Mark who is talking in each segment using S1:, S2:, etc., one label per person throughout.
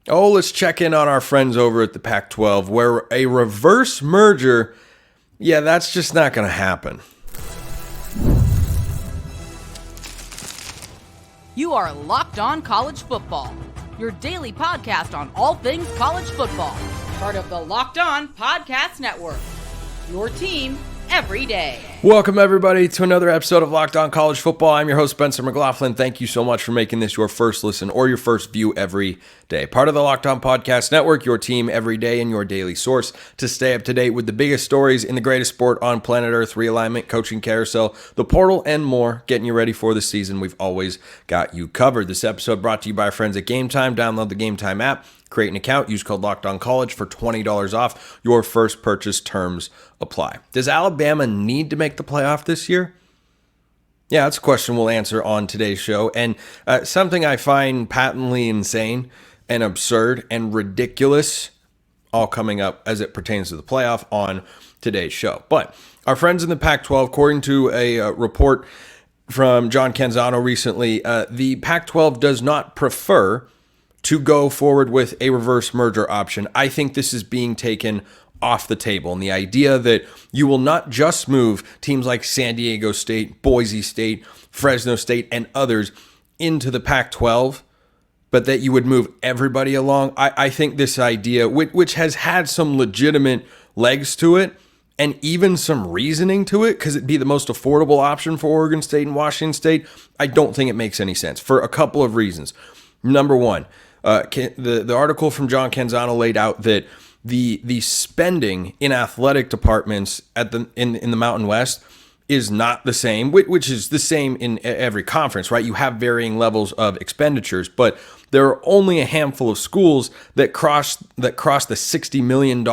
S1: Oh, let's check in on our friends over at the Pac-12, where a reverse merger, that's just not going to happen.
S2: You are Locked On College Football, your daily podcast on all things college football. Part of the Locked On Podcast Network, your team every day.
S1: Welcome, everybody, to another episode of Locked On College Football. I'm your host, Spencer McLaughlin. Thank you so much for making this your first listen or your first view every day. Part of the Locked On Podcast Network, your team every day and your daily source to stay up to date with the biggest stories in the greatest sport on planet Earth, realignment, coaching carousel, the portal, and more. Getting you ready for the season. We've always got you covered. This episode brought to you by our friends at Game Time. Download the Game Time app. Create an account, use code LOCKEDONCollege for $20 off your first purchase. Terms apply. Does Alabama need to make the playoff this year? Yeah, that's a question we'll answer on today's show. And something I find patently insane and absurd and ridiculous, all coming up as it pertains to the playoff on today's show. But our friends in the Pac-12, according to a report from John Canzano recently, the Pac-12 does not prefer to go forward with a reverse merger option. I think this is being taken off the table. And the idea that you will not just move teams like San Diego State, Boise State, Fresno State, and others into the Pac-12, but that you would move everybody along. I think this idea, which has had some legitimate legs to it, and even some reasoning to it, because it'd be the most affordable option for Oregon State and Washington State, I don't think it makes any sense for a couple of reasons. Number one, the article from John Canzano laid out that the spending in athletic departments in the Mountain West is not the same, which is the same in every conference, right? You have varying levels of expenditures, but there are only a handful of schools that cross the $60 million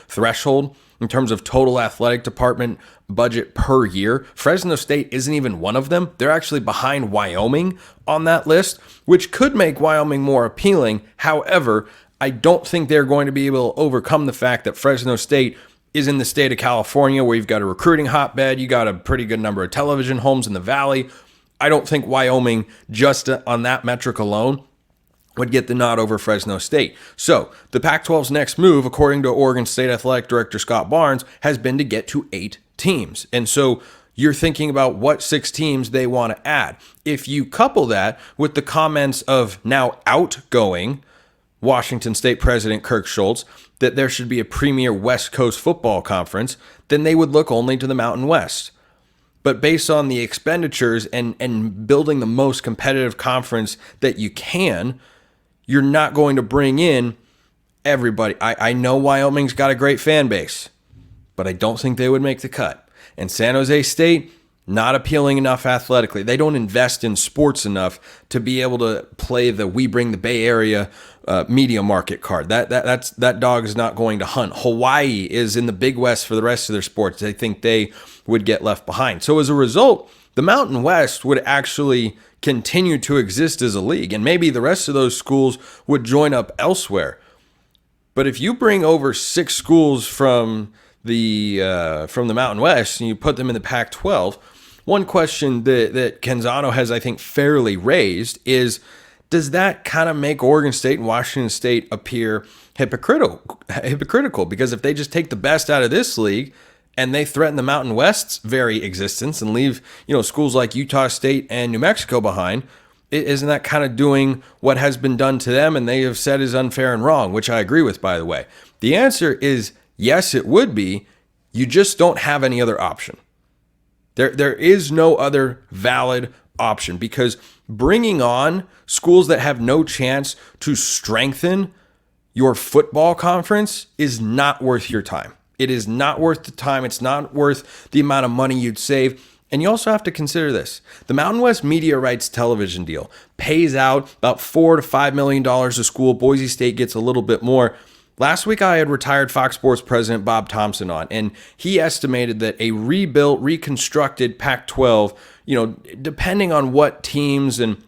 S1: threshold in terms of total athletic department budget per year. Fresno State isn't even one of them. They're actually behind Wyoming on that list, which could make Wyoming more appealing. However, I don't think they're going to be able to overcome the fact that Fresno State is in the state of California, where you've got a recruiting hotbed. You got a pretty good number of television homes in the valley. I don't think Wyoming, just on that metric alone, would get the nod over Fresno State. So the Pac-12's next move, according to Oregon State Athletic Director Scott Barnes, has been to get to 8 teams. And so you're thinking about what 6 teams they want to add. If you couple that with the comments of now outgoing Washington State President Kirk Schultz that there should be a premier West Coast football conference, then they would look only to the Mountain West. But based on the expenditures and building the most competitive conference that you can, you're not going to bring in everybody. I know Wyoming's got a great fan base, but I don't think they would make the cut. And San Jose State, not appealing enough athletically. They don't invest in sports enough to be able to play the "We Bring the Bay Area" media market card. That dog is not going to hunt. Hawaii is in the Big West for the rest of their sports. They think they would get left behind. So as a result, the Mountain West would actually continue to exist as a league, and maybe the rest of those schools would join up elsewhere. But if you bring over 6 schools from the Mountain West and you put them in the Pac-12, one question that Canzano has, I think, fairly raised is, does that kind of make Oregon State and Washington State appear hypocritical? Because if they just take the best out of this league and they threaten the Mountain West's very existence and leave, schools like Utah State and New Mexico behind, isn't that kind of doing what has been done to them and they have said is unfair and wrong, which I agree with, by the way? The answer is yes, it would be. You just don't have any other option. There is no other valid option, because bringing on schools that have no chance to strengthen your football conference is not worth your time. It is not worth the time. It's not worth the amount of money you'd save. And you also have to consider this. The Mountain West media rights television deal pays out about $4 to $5 million a school. Boise State gets a little bit more. Last week, I had retired Fox Sports president Bob Thompson on, and he estimated that a rebuilt, reconstructed Pac-12, depending on what teams and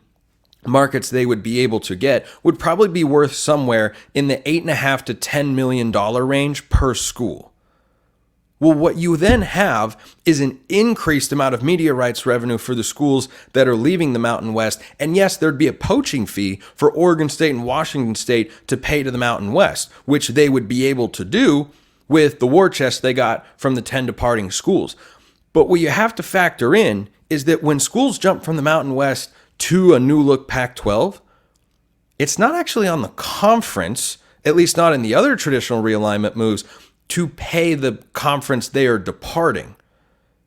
S1: markets they would be able to get, would probably be worth somewhere in the $8.5 to $10 million range per school, Well, what you then have is an increased amount of media rights revenue for the schools that are leaving the Mountain West. And yes, there'd be a poaching fee for Oregon State and Washington State to pay to the Mountain West, which they would be able to do with the war chest they got from the 10 departing schools. But what you have to factor in is that when schools jump from the Mountain West to a new look Pac-12, it's not actually on the conference, at least not in the other traditional realignment moves, to pay the conference they are departing.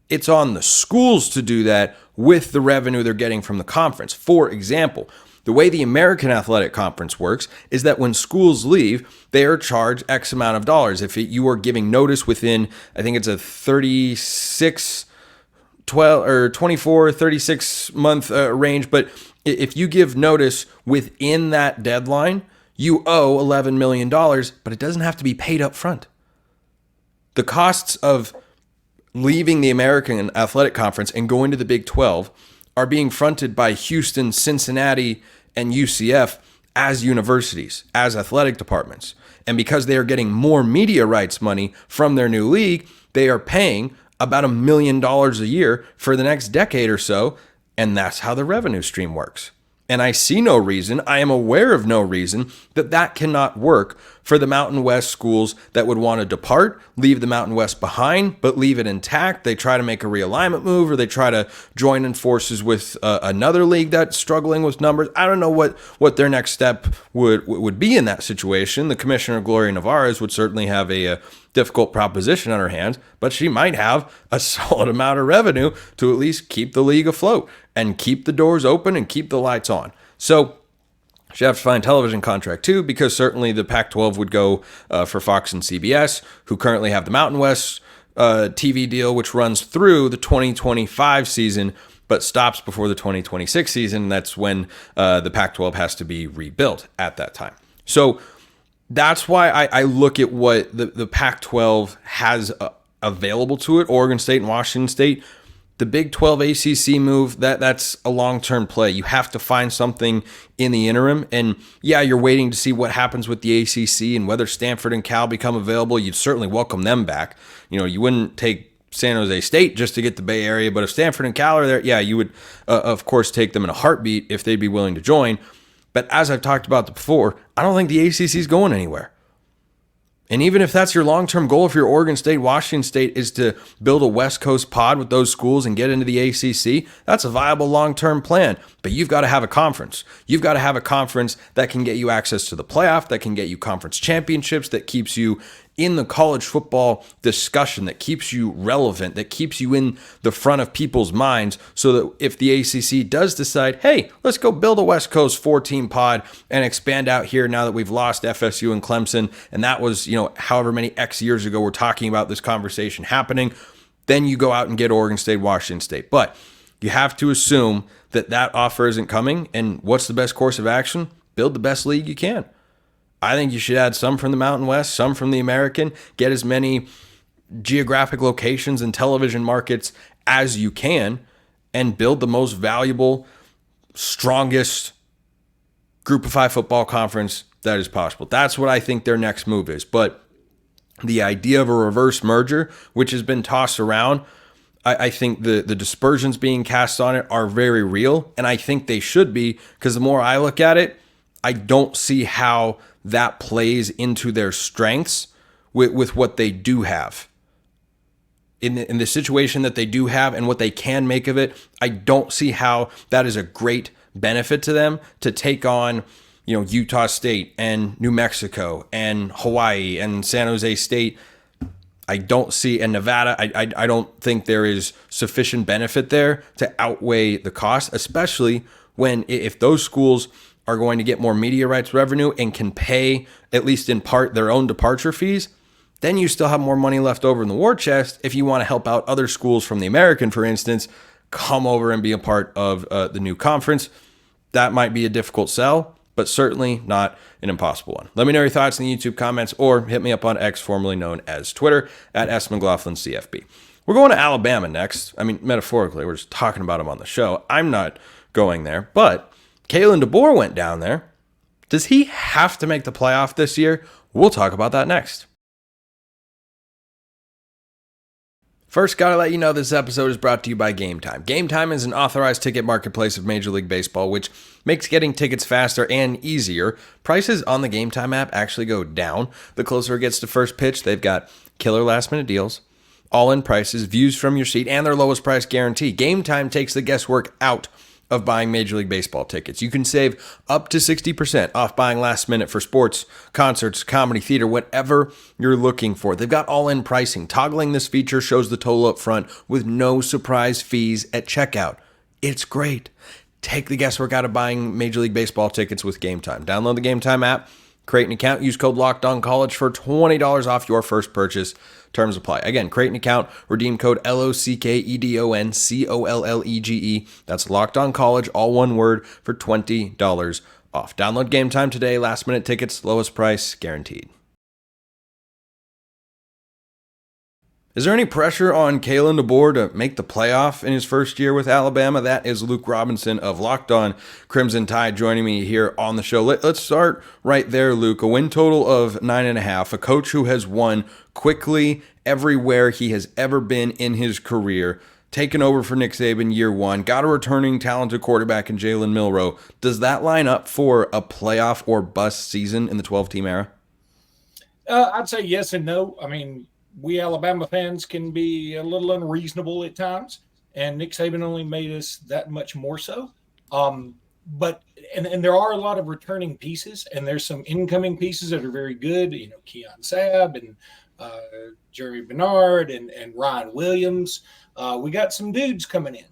S1: It's on the schools to do that with the revenue they're getting from the conference. For example, the way the American Athletic Conference works is that when schools leave, they are charged X amount of dollars. If you are giving notice within, I think it's a 24, 36 month range, but if you give notice within that deadline, you owe $11 million, but it doesn't have to be paid up front. The costs of leaving the American Athletic Conference and going to the Big 12 are being fronted by Houston, Cincinnati, and UCF as universities, as athletic departments. And because they are getting more media rights money from their new league, they are paying about $1 million a year for the next decade or so. And that's how the revenue stream works. And I see no reason, I am aware of no reason that cannot work for the Mountain West schools that would want to depart, leave the Mountain West behind, but leave it intact. They try to make a realignment move, or they try to join in forces with another league that's struggling with numbers. I don't know what their next step would be in that situation. The Commissioner, Gloria Nevarez, would certainly have a difficult proposition on her hands, but she might have a solid amount of revenue to at least keep the league afloat and keep the doors open and keep the lights on. So she have to find a television contract too, because certainly the Pac-12 would go for Fox and CBS, who currently have the Mountain West TV deal, which runs through the 2025 season, but stops before the 2026 season. And that's when the Pac-12 has to be rebuilt at that time. So that's why I look at what the Pac-12 has available to it, Oregon State and Washington State. The Big 12 ACC move, that's a long-term play. You have to find something in the interim. And yeah, you're waiting to see what happens with the ACC and whether Stanford and Cal become available. You'd certainly welcome them back. You know, you wouldn't take San Jose State just to get the Bay Area, but if Stanford and Cal are there, yeah, you would, of course, take them in a heartbeat if they'd be willing to join. But as I've talked about before, I don't think the ACC is going anywhere. And even if that's your long-term goal, if you're Oregon State, Washington State, is to build a West Coast pod with those schools and get into the ACC, that's a viable long-term plan. But you've got to have a conference. You've got to have a conference that can get you access to the playoff, that can get you conference championships, that keeps you in the college football discussion, that keeps you relevant, that keeps you in the front of people's minds, so that if the ACC does decide, hey, let's go build a West Coast 4-team pod and expand out here now that we've lost FSU and Clemson, and that was, however many X years ago we're talking about this conversation happening, then you go out and get Oregon State, Washington State. But you have to assume that offer isn't coming, and what's the best course of action? Build the best league you can. I think you should add some from the Mountain West, some from the American, get as many geographic locations and television markets as you can, and build the most valuable, strongest Group of 5 football conference that is possible. That's what I think their next move is. But the idea of a reverse merger, which has been tossed around, I think the dispersions being cast on it are very real, and I think they should be, because the more I look at it, I don't see how that plays into their strengths with what they do have. In the situation that they do have and what they can make of it, I don't see how that is a great benefit to them to take on, Utah State and New Mexico and Hawaii and San Jose State. I don't see, and Nevada, I don't think there is sufficient benefit there to outweigh the cost, especially when, if those schools are going to get more media rights revenue and can pay, at least in part, their own departure fees, then you still have more money left over in the war chest if you want to help out other schools from the American, for instance, come over and be a part of the new conference. That might be a difficult sell, but certainly not an impossible one. Let me know your thoughts in the YouTube comments, or hit me up on X, formerly known as Twitter, at @McLaughlinCFB. We're going to Alabama next. I mean, metaphorically, we're just talking about them on the show. I'm not going there, but Kalen DeBoer went down there. Does he have to make the playoff this year? We'll talk about that next. First, gotta let you know this episode is brought to you by Game Time. Game Time is an authorized ticket marketplace of Major League Baseball, which makes getting tickets faster and easier. Prices on the Game Time app actually go down the closer it gets to first pitch. They've got killer last-minute deals, all-in prices, views from your seat, and their lowest price guarantee. Game Time takes the guesswork out of buying Major League Baseball tickets. You can save up to 60% off buying last minute for sports, concerts, comedy, theater, whatever you're looking for. They've got all-in pricing. Toggling this feature shows the total up front with no surprise fees at checkout. It's great. Take the guesswork out of buying Major League Baseball tickets with Game Time. Download the Game Time app, create an account, use code LOCKEDONCollege for $20 off your first purchase. Terms apply. Again, create an account, redeem code LOCKEDONCOLLEGE. That's Locked On College, all one word, for $20 off. Download Game Time today. Last minute tickets, lowest price guaranteed. Is there any pressure on Kalen DeBoer to make the playoff in his first year with Alabama? That is Luke Robinson of Locked On Crimson Tide joining me here on the show. Let's start right there, Luke. A win total of 9.5. A coach who has won quickly everywhere he has ever been in his career. Taken over for Nick Saban year one. Got a returning talented quarterback in Jalen Milroe. Does that line up for a playoff or bust season in the 12-team era?
S3: I'd say yes and no. I mean, we Alabama fans can be a little unreasonable at times, and Nick Saban only made us that much more so. But there are a lot of returning pieces, and there's some incoming pieces that are very good. You know, Keon Sabb and Jerry Bernard and Ryan Williams. We got some dudes coming in,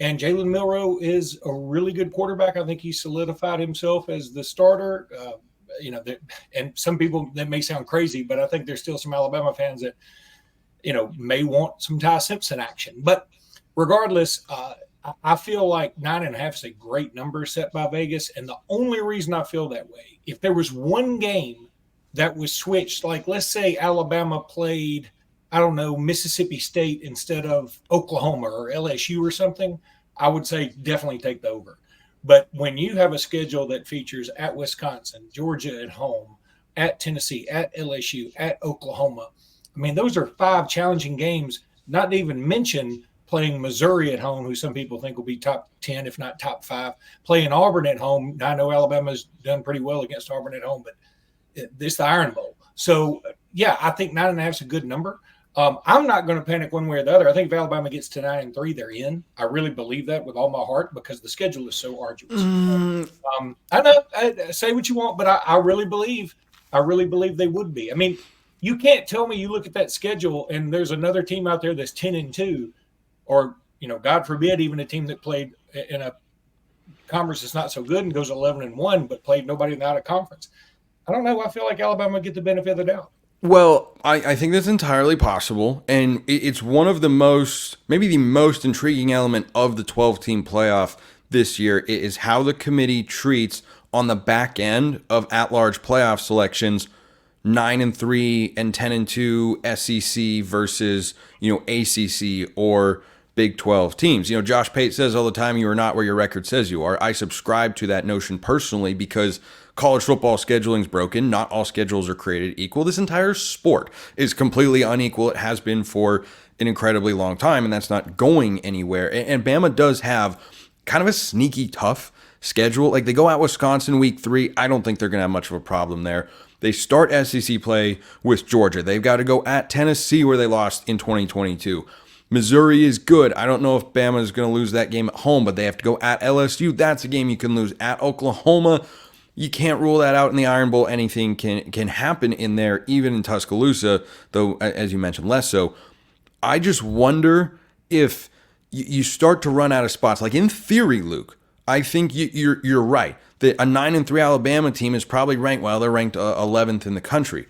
S3: and Jalen Milroe is a really good quarterback. I think he solidified himself as the starter. And some people, that may sound crazy, but I think there's still some Alabama fans that, may want some Ty Simpson action. But regardless, I feel like 9.5 is a great number set by Vegas. And the only reason I feel that way, if there was one game that was switched, like let's say Alabama played, I don't know, Mississippi State instead of Oklahoma or LSU or something, I would say definitely take the over. But when you have a schedule that features at Wisconsin, Georgia at home, at Tennessee, at LSU, at Oklahoma, I mean, those are 5 challenging games, not to even mention playing Missouri at home, who some people think will be top 10, if not top 5, playing Auburn at home. I know Alabama's done pretty well against Auburn at home, but it's the Iron Bowl. So, yeah, I think 9.5 is a good number. I'm not going to panic one way or the other. I think if Alabama gets to 9-3, they're in. I really believe that with all my heart because the schedule is so arduous. I know, say what you want, but I really believe they would be. I mean, you can't tell me you look at that schedule and there's another team out there that's 10-2, or God forbid, even a team that played in a conference that's not so good and goes 11-1, but played nobody in the out of conference. I don't know. I feel like Alabama would get the benefit of the doubt.
S1: Well, I think that's entirely possible, and it's one of the maybe the most intriguing element of the 12-team playoff this year is how the committee treats, on the back end of at-large playoff selections, 9-3 and 10-2 SEC versus, ACC or Big 12 teams. Josh Pate says all the time, you are not where your record says you are. I subscribe to that notion personally because college football scheduling is broken. Not all schedules are created equal. This entire sport is completely unequal. It has been for an incredibly long time, and that's not going anywhere. And Bama does have kind of a sneaky tough schedule. Like, they go out Wisconsin week 3. I don't think they're going to have much of a problem there. They start SEC play with Georgia. They've got to go at Tennessee, where they lost in 2022. Missouri is good. I don't know if Bama is going to lose that game at home, but they have to go at LSU. That's a game you can lose. At Oklahoma, you can't rule that out in the Iron Bowl. Anything can happen in there, even in Tuscaloosa, though, as you mentioned, less so. I just wonder if you start to run out of spots. Like, in theory, Luke, I think you're right. That a 9-3 Alabama team is probably ranked, they're ranked 11th in the country.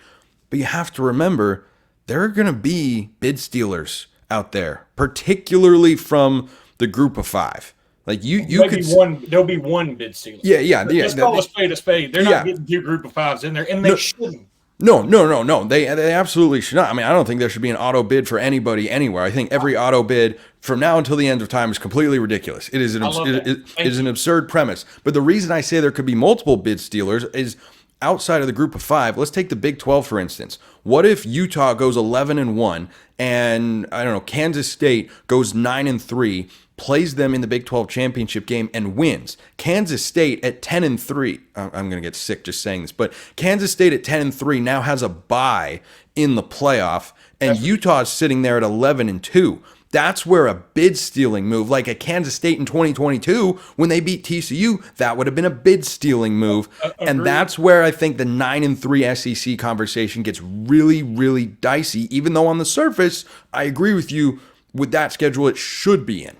S1: But you have to remember, there are going to be bid stealers out there, particularly from the group of 5. Like
S3: there'll be one bid stealer.
S1: Yeah.
S3: Let's call a spade a spade. They're not getting 2 group of 5s in there, and they shouldn't.
S1: No. They absolutely should not. I mean, I don't think there should be an auto bid for anybody anywhere. I think every auto bid from now until the end of time is completely ridiculous. It is an absurd premise. But the reason I say there could be multiple bid stealers is outside of the group of 5, let's take the Big 12, for instance. What if Utah goes 11-1 and, I don't know, Kansas State goes 9-3, plays them in the Big 12 championship game and wins? Kansas State at 10-3, I'm going to get sick just saying this, but Kansas State at 10-3 now has a bye in the playoff, and Utah is sitting there at 11-2. That's where a bid stealing move, like at Kansas State in 2022, when they beat TCU, that would have been a bid stealing move. And that's where I think the 9-3 SEC conversation gets really, really dicey, even though on the surface, I agree with you, with that schedule, it should be in.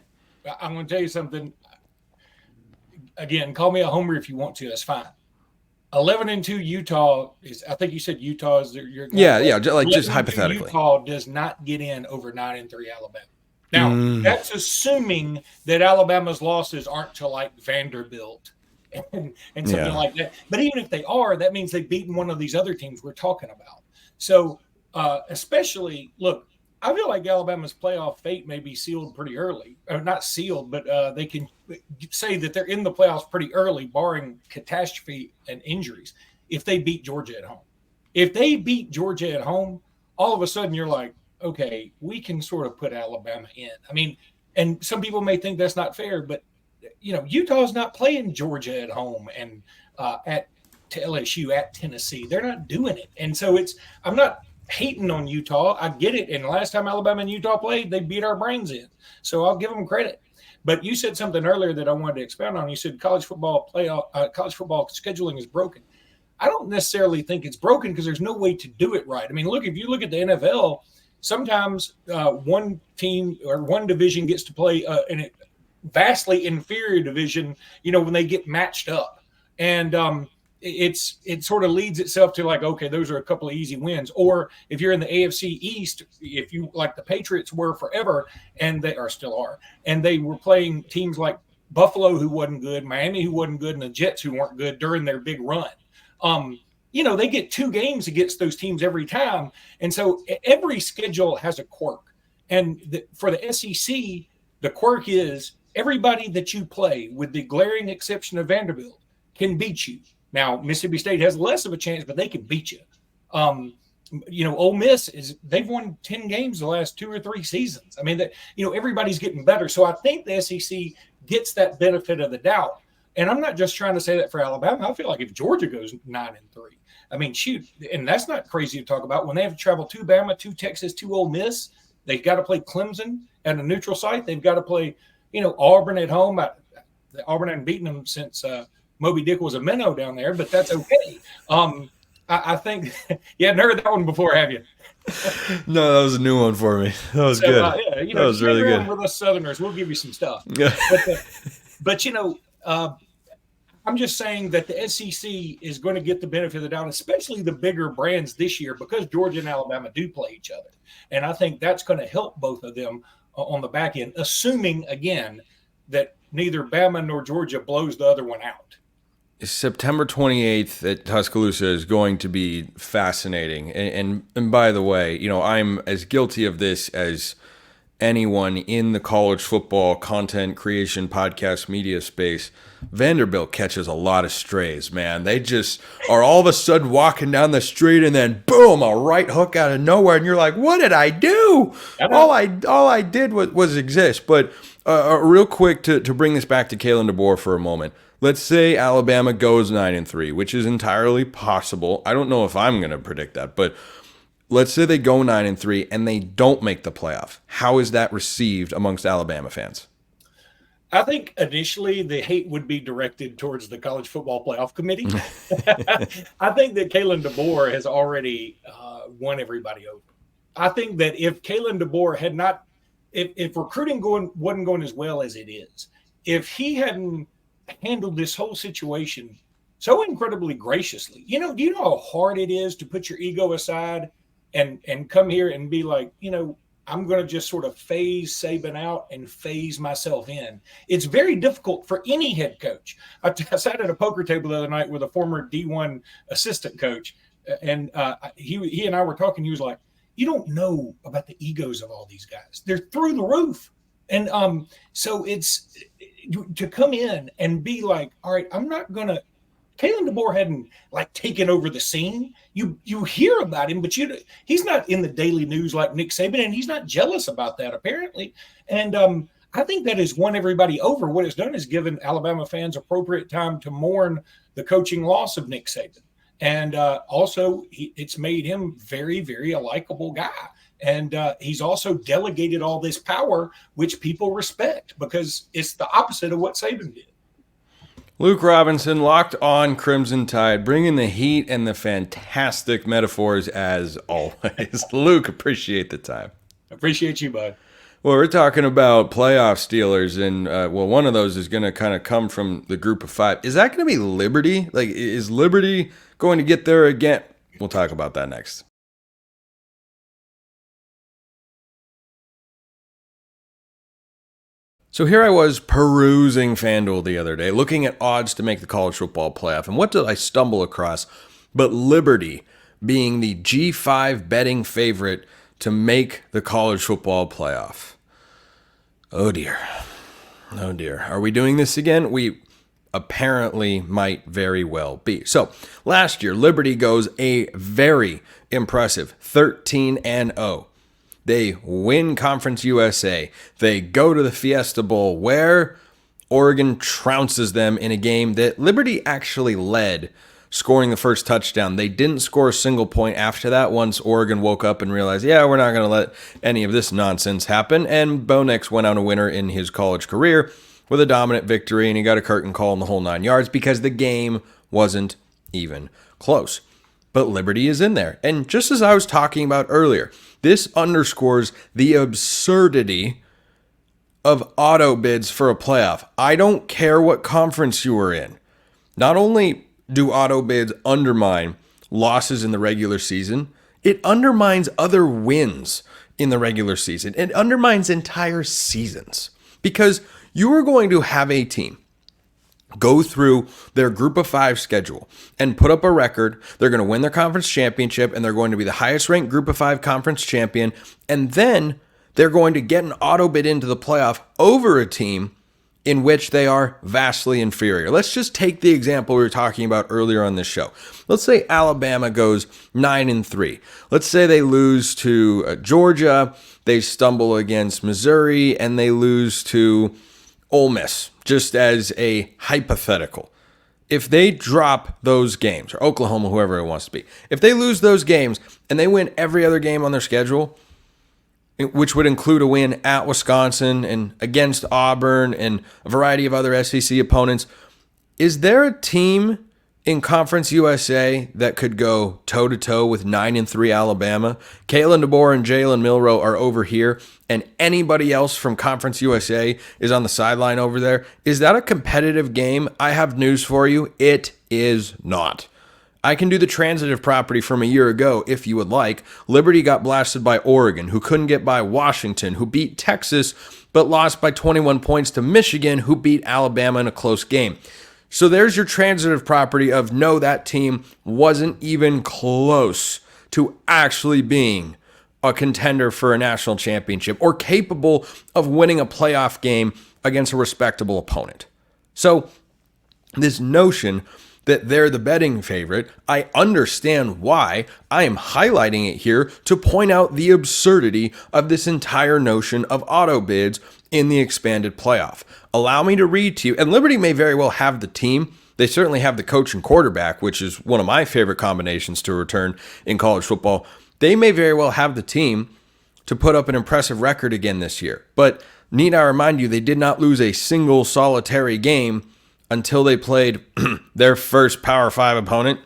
S3: I'm going to tell you something. Again, call me a homer if you want to. That's fine. 11-2 Utah is, I think you said Utah is your
S1: like just hypothetically.
S3: Utah does not get in over 9-3 Alabama. Now, that's assuming that Alabama's losses aren't to like Vanderbilt and something like that. But even if they are, that means they've beaten one of these other teams we're talking about. So, especially, look, I feel like Alabama's playoff fate may be sealed pretty early. Or not sealed, but they can say that they're in the playoffs pretty early, barring catastrophe and injuries, if they beat Georgia at home. If they beat Georgia at home, all of a sudden you're like, okay, we can sort of put Alabama in. I mean, and some people may think that's not fair, but, you know, Utah's not playing Georgia at home and at LSU, at Tennessee. They're not doing it. And so I'm not hating on Utah. I get it. And last time Alabama and Utah played, they beat our brains in. So I'll give them credit. But you said something earlier that I wanted to expound on. You said college football scheduling is broken. I don't necessarily think it's broken because there's no way to do it right. I mean, look, if you look at the NFL, sometimes one team or one division gets to play in a vastly inferior division, you know, when they get matched up. And it sort of leads itself to like, okay, those are a couple of easy wins. Or if you're in the AFC East, if you like the Patriots were forever, and they are still are, and they were playing teams like Buffalo, who wasn't good, Miami, who wasn't good, and the Jets, who weren't good during their big run. You know, they get 2 games against those teams every time. And so every schedule has a quirk. And for the SEC, the quirk is everybody that you play, with the glaring exception of Vanderbilt, can beat you. Now, Mississippi State has less of a chance, but they can beat you. You know, Ole Miss they've won 10 games the last 2 or 3 seasons. I mean, everybody's getting better. So I think the SEC gets that benefit of the doubt. And I'm not just trying to say that for Alabama. I feel like if Georgia goes 9-3, I mean, shoot, and that's not crazy to talk about. When they have to travel to Bama, to Texas, to Ole Miss, they've got to play Clemson at a neutral site. They've got to play, you know, Auburn at home. Auburn hadn't beaten them since Moby Dick was a minnow down there, but that's okay. I think you hadn't heard that one before, have you?
S1: No, that was a new one for me. That was good.
S3: Yeah, you know,
S1: that was really good.
S3: With us Southerners, we'll give you some stuff.
S1: Yeah.
S3: But you know, I'm just saying that the SEC is going to get the benefit of the doubt, especially the bigger brands this year, because Georgia and Alabama do play each other. And I think that's going to help both of them on the back end, assuming, again, that neither Bama nor Georgia blows the other one out.
S1: September 28th at Tuscaloosa is going to be fascinating. And by the way, you know, I'm as guilty of this as anyone in the college football content creation podcast media space. Vanderbilt catches a lot of strays, man. They just are all of a sudden walking down the street and then boom, a right hook out of nowhere, and you're like, what did I do? All I did was exist. But real quick to bring this back to Kalen DeBoer for a moment. Let's say Alabama goes 9-3, which is entirely possible. I don't know if I'm going to predict that, but let's say they go 9-3 and they don't make the playoff. How is that received amongst Alabama fans?
S3: I think initially the hate would be directed towards the College Football Playoff Committee. I think that Kalen DeBoer has already won everybody over. I think that if Kalen DeBoer had not, if recruiting wasn't going as well as it is, if he hadn't handled this whole situation so incredibly graciously, do you know how hard it is to put your ego aside and come here and be like, I'm going to just sort of phase Saban out and phase myself in. It's very difficult for any head coach. I sat at a poker table the other night with a former D1 assistant coach, and he and I were talking. He was like, you don't know about the egos of all these guys. They're through the roof. And so it's to come in and be like, all right, I'm not going to Kalen DeBoer hadn't like taken over the scene. You hear about him, but he's not in the daily news like Nick Saban, and he's not jealous about that apparently. And I think that has won everybody over. What it's done is given Alabama fans appropriate time to mourn the coaching loss of Nick Saban. And also, it's made him very, very a likable guy. And he's also delegated all this power, which people respect because it's the opposite of what Saban did.
S1: Luke Robinson, Locked On Crimson Tide, bringing the heat and the fantastic metaphors as always. Luke, appreciate the time.
S3: Appreciate you, bud.
S1: Well, we're talking about playoff Steelers, and one of those is going to kind of come from the group of five. Is that going to be Liberty? Like, is Liberty going to get there again? We'll talk about that next. So here I was perusing FanDuel the other day, looking at odds to make the college football playoff. And what did I stumble across but Liberty being the G5 betting favorite to make the college football playoff? Oh dear. Oh dear. Are we doing this again? We apparently might very well be. So last year, Liberty goes a very impressive 13-0. They win Conference USA. They go to the Fiesta Bowl where Oregon trounces them in a game that Liberty actually led, scoring the first touchdown. They didn't score a single point after that once Oregon woke up and realized, yeah, we're not going to let any of this nonsense happen. And Bo Nix went out a winner in his college career with a dominant victory, and he got a curtain call in the whole 9 yards because the game wasn't even close. But Liberty is in there. And just as I was talking about earlier, this underscores the absurdity of auto bids for a playoff. I don't care what conference you are in. Not only do auto bids undermine losses in the regular season, it undermines other wins in the regular season. It undermines entire seasons because you are going to have a team go through their group of five schedule and put up a record. They're going to win their conference championship, and they're going to be the highest ranked group of five conference champion. And then they're going to get an auto bid into the playoff over a team in which they are vastly inferior. Let's just take the example we were talking about earlier on this show. Let's say Alabama goes 9-3. Let's say they lose to Georgia, they stumble against Missouri, and they lose to Ole Miss, just as a hypothetical. If they drop those games, or Oklahoma, whoever it wants to be, if they lose those games and they win every other game on their schedule, which would include a win at Wisconsin and against Auburn and a variety of other SEC opponents, is there a team in Conference USA that could go toe-to-toe with 9-3 Alabama? Kalen DeBoer and Jalen Milroe are over here, and anybody else from Conference USA is on the sideline over there. Is that a competitive game? I have news for you. It is not. I can do the transitive property from a year ago if you would like. Liberty got blasted by Oregon, who couldn't get by Washington, who beat Texas, but lost by 21 points to Michigan, who beat Alabama in a close game. So there's your transitive property of no, that team wasn't even close to actually being a contender for a national championship or capable of winning a playoff game against a respectable opponent. So this notion that they're the betting favorite, I understand why. I am highlighting it here to point out the absurdity of this entire notion of auto bids in the expanded playoff. Allow me to read to you, and Liberty may very well have the team. They certainly have the coach and quarterback, which is one of my favorite combinations to return in college football. They may very well have the team to put up an impressive record again this year. But need I remind you, they did not lose a single solitary game until they played their first Power 5 opponent.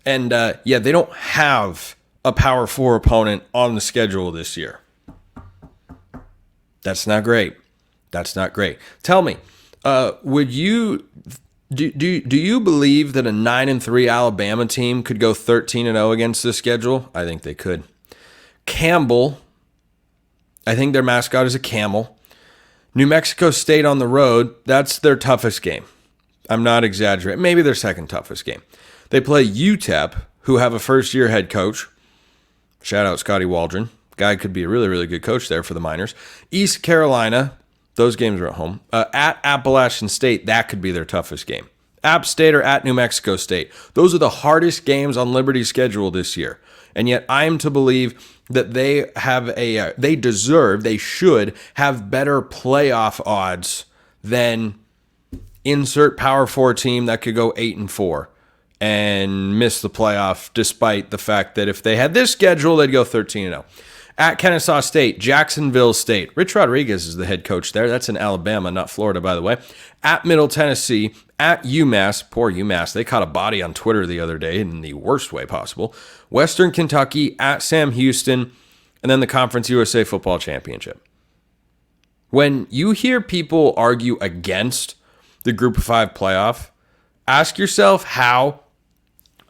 S1: And they don't have a Power 4 opponent on the schedule this year. That's not great. That's not great. Tell me, would you do you believe that a 9-3 Alabama team could go 13-0 against this schedule? I think they could. Campbell, I think their mascot is a camel. New Mexico State on the road, that's their toughest game. I'm not exaggerating. Maybe their second toughest game. They play UTEP, who have a first-year head coach. Shout out Scotty Waldron. Guy could be a really, really good coach there for the Miners. East Carolina, those games are at home. At Appalachian State, that could be their toughest game. App State or at New Mexico State. Those are the hardest games on Liberty's schedule this year. And yet I am to believe that they should have better playoff odds than insert Power 4 team that could go 8-4 and miss the playoff, despite the fact that if they had this schedule, they'd go 13-0. At Kennesaw State, Jacksonville State. Rich Rodriguez is the head coach there. That's in Alabama, not Florida, by the way. At Middle Tennessee, at UMass. Poor UMass. They caught a body on Twitter the other day in the worst way possible. Western Kentucky, at Sam Houston, and then the Conference USA Football Championship. When you hear people argue against the Group of 5 playoff, ask yourself how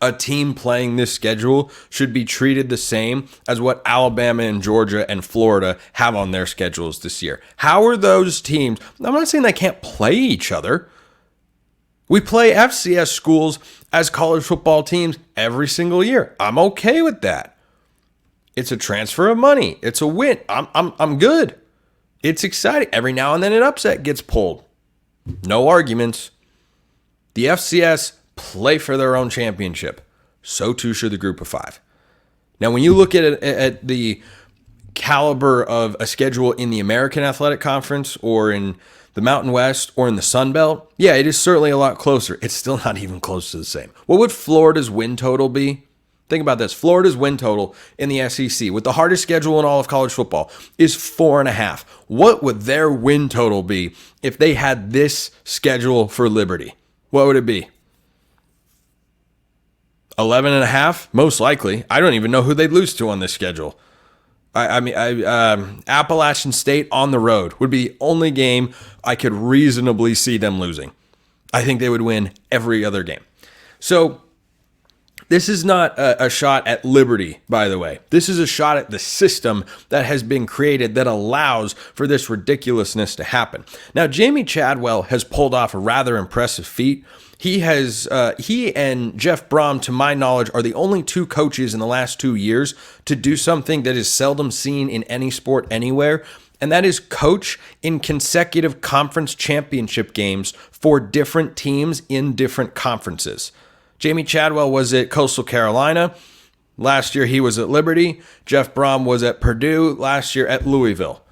S1: a team playing this schedule should be treated the same as what Alabama and Georgia and Florida have on their schedules this year. How are those teams? I'm not saying they can't play each other. We play FCS schools as college football teams every single year. I'm okay with that. It's a transfer of money. It's a win. I'm good. It's exciting. Every now and then an upset gets pulled. No arguments. The FCS play for their own championship. So too should the Group of 5. Now, when you look at the caliber of a schedule in the American Athletic Conference or in the Mountain West or in the Sun Belt, yeah, it is certainly a lot closer. It's still not even close to the same. What would Florida's win total be? Think about this. Florida's win total in the SEC, with the hardest schedule in all of college football, is 4.5. What would their win total be if they had this schedule for Liberty? What would it be? 11.5? Most likely. I don't even know who they'd lose to on this schedule. Appalachian State on the road would be the only game I could reasonably see them losing. I think they would win every other game. So this is not a shot at Liberty, by the way. This is a shot at the system that has been created that allows for this ridiculousness to happen. Now, Jamie Chadwell has pulled off a rather impressive feat. He and Jeff Brom, to my knowledge, are the only two coaches in the last 2 years to do something that is seldom seen in any sport anywhere, and that is coach in consecutive conference championship games for different teams in different conferences. Jamie Chadwell was at Coastal Carolina. Last year he was at Liberty. Jeff Brom was at Purdue. Last year at Louisville.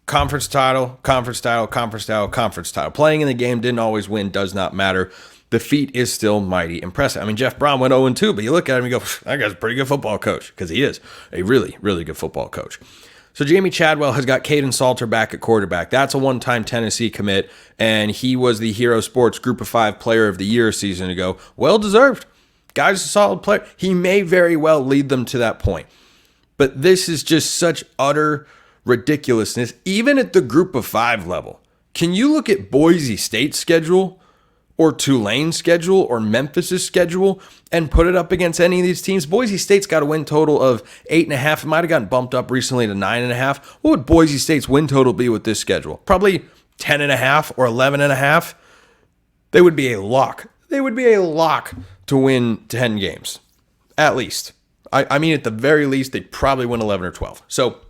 S1: Conference title, conference title, conference title, conference title. Playing in the game, didn't always win, does not matter. The feat is still mighty impressive. I mean, Jeff Brom went 0-2, but you look at him and you go, that guy's a pretty good football coach, because he is a really, really good football coach. So Jamie Chadwell has got Caden Salter back at quarterback. That's a one-time Tennessee commit, and he was the Hero Sports Group of 5 Player of the Year a season ago. Well-deserved. Guy's a solid player. He may very well lead them to that point. But this is just such utter ridiculousness, even at the Group of 5 level. Can you look at Boise State's schedule or Tulane's schedule or Memphis's schedule and put it up against any of these teams? Boise State's got a win total of 8.5. It might have gotten bumped up recently to 9.5. What would Boise State's win total be with this schedule? Probably 10.5 or 11.5. They would be a lock. They would be a lock to win 10 games, at least. I mean, at the very least, they'd probably win 11 or 12. So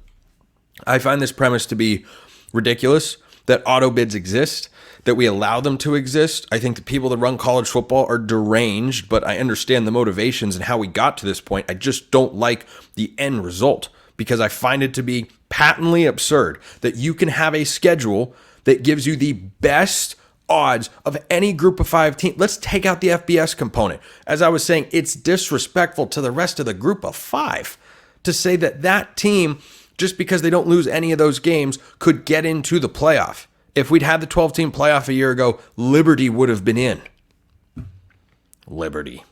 S1: I find this premise to be ridiculous, that auto bids exist, that we allow them to exist. I think the people that run college football are deranged, but I understand the motivations and how we got to this point. I just don't like the end result, because I find it to be patently absurd that you can have a schedule that gives you the best odds of any Group of 5 team. Let's take out the FBS component. As I was saying, it's disrespectful to the rest of the Group of 5 to say that that team, just because they don't lose any of those games, could get into the playoff. If we'd had the 12-team playoff a year ago, Liberty would have been in. Liberty.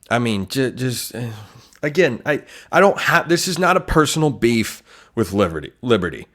S1: I mean, just again, I don't have, this is not a personal beef with Liberty.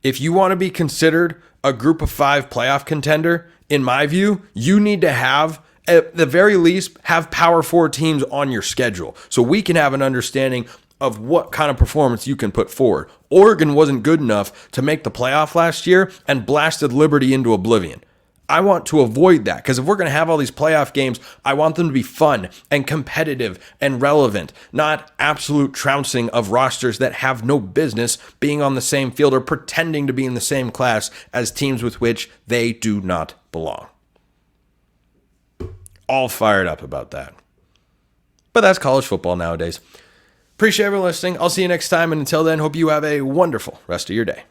S1: If you want to be considered a Group of 5 playoff contender, in my view, you need to have, at the very least, have Power 4 teams on your schedule so we can have an understanding of what kind of performance you can put forward. Oregon wasn't good enough to make the playoff last year and blasted Liberty into oblivion. I want to avoid that, because if we're going to have all these playoff games, I want them to be fun and competitive and relevant, not absolute trouncing of rosters that have no business being on the same field or pretending to be in the same class as teams with which they do not belong. All fired up about that. But that's college football nowadays. Appreciate everyone listening. I'll see you next time. And until then, hope you have a wonderful rest of your day.